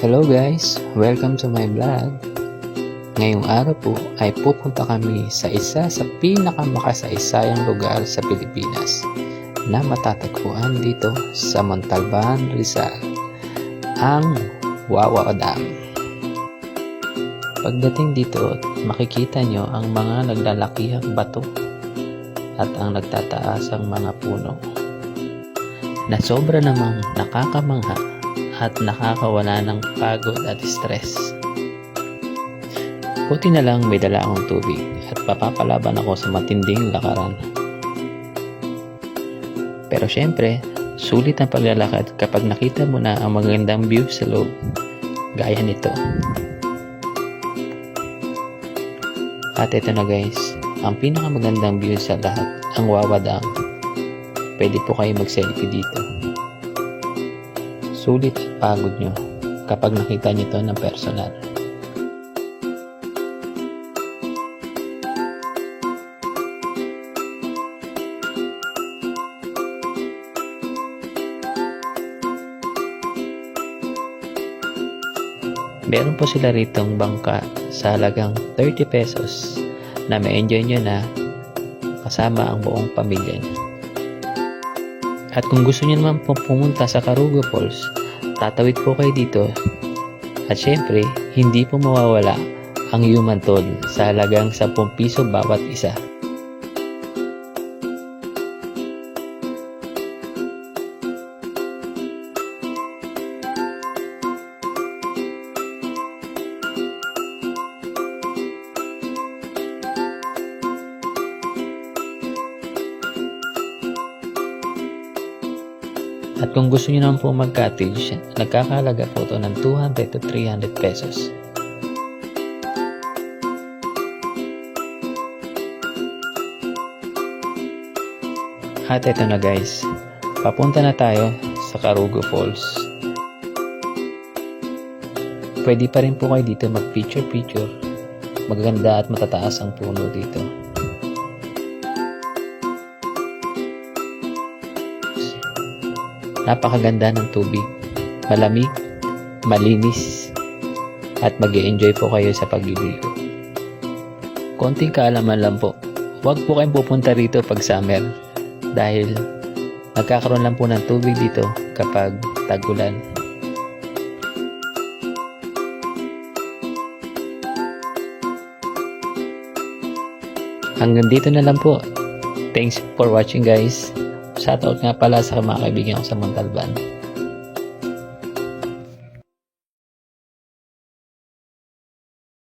Hello guys! Welcome to my vlog. Ngayong araw po ay pupunta kami sa isa sa pinakamakasay-sayang lugar sa Pilipinas na matatagpuan dito sa Montalban, Rizal, ang Wawa Dam. Pagdating dito, makikita nyo ang mga naglalakihang bato at ang nagtataasang mga puno na sobra namang nakakamangha at nakakawala ng pagod at stress. Buti na lang may dala akong tubig at papapalaban ako sa matinding lakaran. Pero syempre, sulit ang paglalakad kapag nakita mo na ang magandang view sa loob, gaya nito. At ito na guys, ang pinakamagandang view sa lahat, ang Wawa Dam. Pwede po kayo mag-selfie dito. Sulit at pagod nyo kapag nakita nyo ito ng personal. Meron po sila ritong bangka sa halagang 30 pesos na ma-enjoy nyo na kasama ang buong pamilya nyo. At kung gusto niyo naman po pumunta sa Carugo Falls, tatawid po kayo dito. At syempre, hindi po mawawala ang human toll sa halagang 10 piso bawat isa. At kung gusto niyo naman po mag-cottage, nagkakahalaga po ito ng 200 to 300 pesos. At ito na guys, papunta na tayo sa Carugo Falls. Pwede pa rin po kayo dito mag-picture-picture. Maganda at matataas ang puno dito. Napakaganda ng tubig, malamig, malinis, at mag-e-enjoy po kayo sa pagliligo. Konting kaalaman lang po, huwag po kayong pupunta rito pag summer dahil nagkakaroon lang po ng tubig dito kapag tag-ulan. Hanggang dito na lang po. Thanks for watching guys. Shoutout nga pala sa mga kaibigan ko sa Montalban.